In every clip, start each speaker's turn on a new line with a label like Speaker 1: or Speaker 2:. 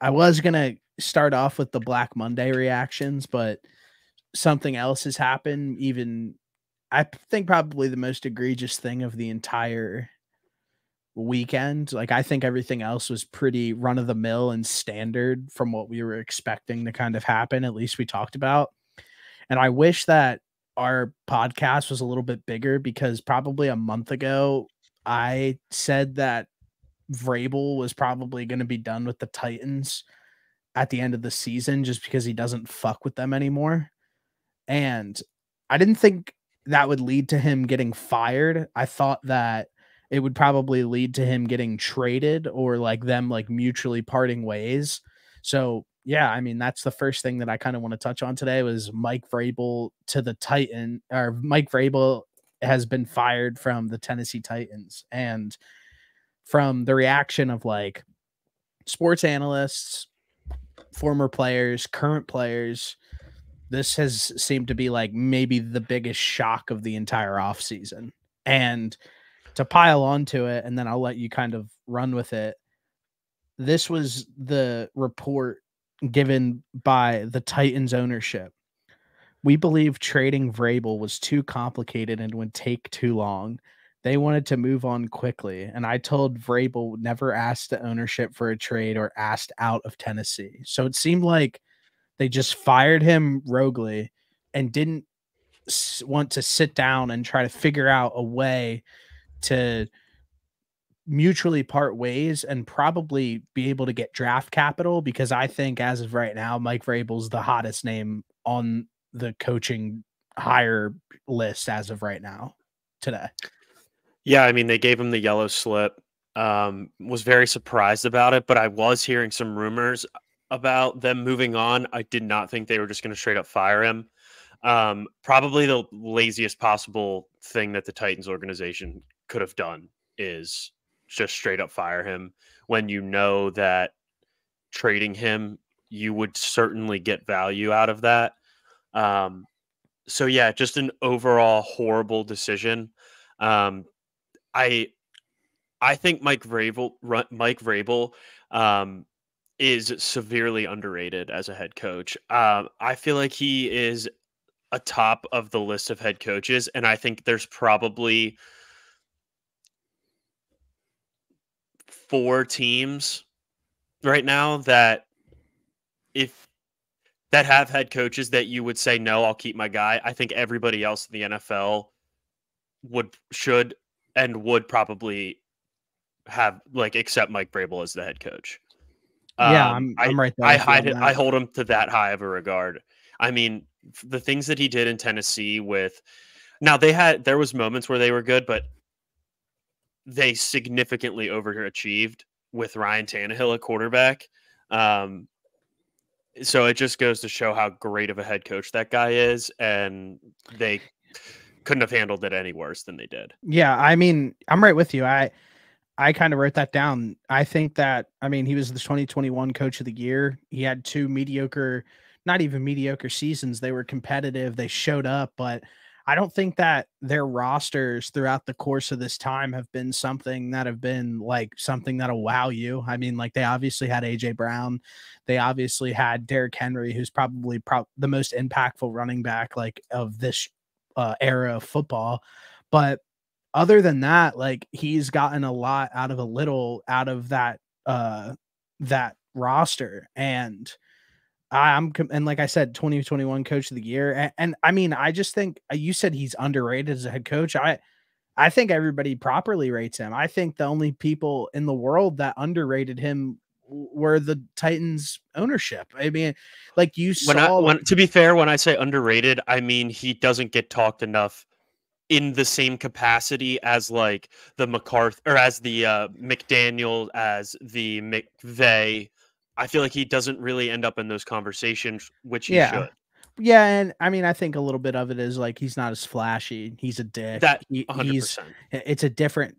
Speaker 1: I was gonna start off with the Black Monday reactions, but something else has happened. Even I think probably the most egregious thing of the entire weekend. Like I think everything else was pretty run of the mill and standard from what we were expecting to kind of happen. At least we talked about. And I wish that our podcast was a little bit bigger because probably a month ago I said that Vrabel was probably going to be done with the Titans at the end of the season just because he doesn't fuck with them anymore. And I didn't think that would lead to him getting fired. I thought that it would probably lead to him getting traded or like them like mutually parting ways. So yeah, I mean that's the first thing that I kind of want to touch on today was Mike Vrabel to the Titan or Mike Vrabel has been fired from the Tennessee Titans. And from the reaction of like sports analysts, former players, current players, this has seemed to be like maybe the biggest shock of the entire offseason. And to pile onto it, and then I'll let you kind of run with it. This was the report given by the Titans ownership. We believe trading Vrabel was too complicated and would take too long. They wanted to move on quickly, and I told Vrabel never asked the ownership for a trade or asked out of Tennessee. So it seemed like they just fired him roguely and didn't want to sit down and try to figure out a way to mutually part ways and probably be able to get draft capital because I think as of right now, Mike Vrabel's the hottest name on the coaching hire list as of right now today.
Speaker 2: Yeah, I mean, they gave him the yellow slip. Was very surprised about it, but I was hearing some rumors about them moving on. I did not think they were just going to straight up fire him. Probably the laziest possible thing that the Titans organization could have done is just straight up fire him when you know that trading him, you would certainly get value out of that. So yeah, just an overall horrible decision. I think Mike Vrabel is severely underrated as a head coach. I feel like he is a top of the list of head coaches, and I think there's probably 4 teams right now that have head coaches that you would say, no, I'll keep my guy. I think everybody else in the NFL should and would probably have accept Mike Vrabel as the head coach.
Speaker 1: Yeah, I'm right there.
Speaker 2: I hold him to that high of a regard. I mean, the things that he did in Tennessee there was moments where they were good, but they significantly overachieved with Ryan Tannehill at quarterback. So it just goes to show how great of a head coach that guy is, and they couldn't have handled it any worse than they did.
Speaker 1: Yeah, I mean, I'm right with you. I kind of wrote that down. I think that, I mean, he was the 2021 coach of the year. He had 2 not even mediocre seasons. They were competitive. They showed up, but I don't think that their rosters throughout the course of this time have been something that'll wow you. I mean, like they obviously had AJ Brown. They obviously had Derrick Henry, who's probably the most impactful running back like of this era of football. But other than that, like he's gotten a lot out of that roster. And and like I said, 2021 coach of the year. And I mean, I just think you said he's underrated as a head coach. I think everybody properly rates him. I think the only people in the world that underrated him were the Titans ownership. I mean, like you saw.
Speaker 2: To be fair, when I say underrated, I mean he doesn't get talked enough in the same capacity as like the McCarthy or as the McDaniel, as the McVay. I feel like he doesn't really end up in those conversations, which he should.
Speaker 1: Yeah, and I mean, I think a little bit of it is like he's not as flashy. He's a dick.
Speaker 2: That 100%.
Speaker 1: It's a different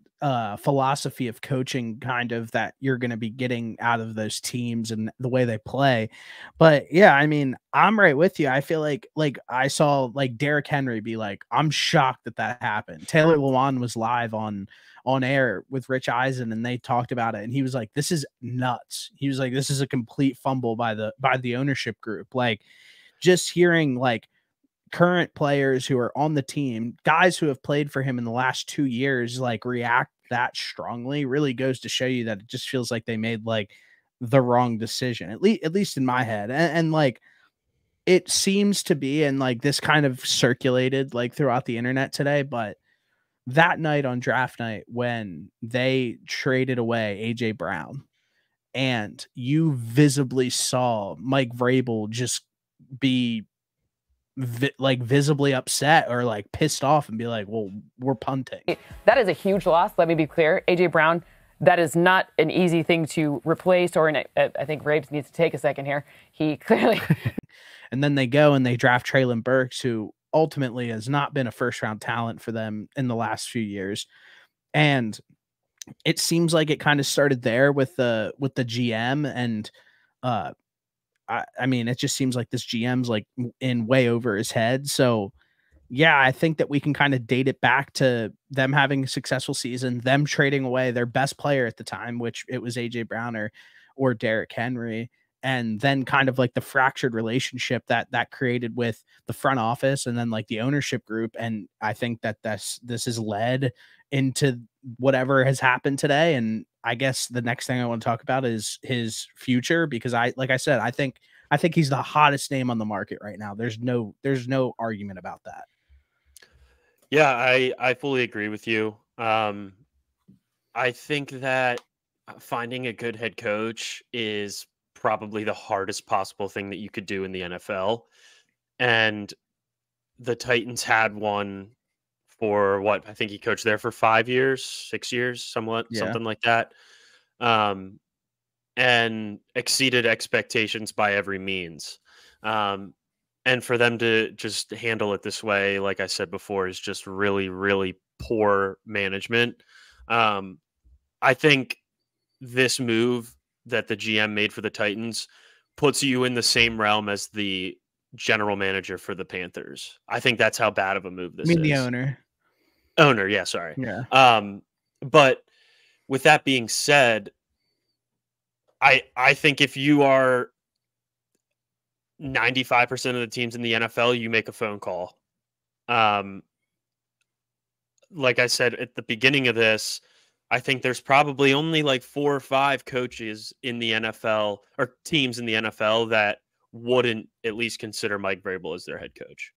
Speaker 1: philosophy of coaching kind of that you're going to be getting out of those teams and the way they play. But yeah, I mean, I'm right with you. I feel like I saw like Derrick Henry be like, I'm shocked that happened. Taylor Lewan was live on on air with Rich Eisen, and they talked about it, and he was like, "This is nuts." He was like, "This is a complete fumble by the ownership group." Like, just hearing like current players who are on the team, guys who have played for him in the last 2 years, like react that strongly really goes to show you that it just feels like they made like the wrong decision, at least in my head. And like it seems to be, and like this kind of circulated like throughout the internet today, but that night on draft night when they traded away AJ Brown and you visibly saw Mike Vrabel just be like visibly upset or like pissed off and be like, well, we're punting.
Speaker 3: That is a huge loss. Let me be clear. AJ Brown, that is not an easy thing to replace, or I think Rabes needs to take a second here. He clearly.
Speaker 1: And then they go and they draft Traylon Burks, who ultimately has not been a first round talent for them in the last few years. And it seems like it kind of started there with the GM. And I mean, it just seems like this GM's like in way over his head. So yeah, I think that we can kind of date it back to them having a successful season, them trading away their best player at the time, which it was AJ Brown or Derrick Henry, and then kind of like the fractured relationship that created with the front office and then like the ownership group. And I think that this has led into whatever has happened today. And I guess the next thing I want to talk about is his future, because like I said, I think he's the hottest name on the market right now. There's no argument about that.
Speaker 2: Yeah, I fully agree with you. I think that finding a good head coach is probably the hardest possible thing that you could do in the NFL. And the Titans had one for what? I think he coached there for 5 years, 6 years, something like that. And exceeded expectations by every means. And for them to just handle it this way, like I said before, is just really, really poor management. I think this move that the GM made for the Titans puts you in the same realm as the general manager for the Panthers. I think that's how bad of a move this is.
Speaker 1: The owner.
Speaker 2: Owner, yeah, sorry.
Speaker 1: Yeah.
Speaker 2: But with that being said, I think if you are 95% of the teams in the NFL, you make a phone call. Like I said at the beginning of this, I think there's probably only like 4 or 5 coaches in the NFL or teams in the NFL that wouldn't at least consider Mike Vrabel as their head coach.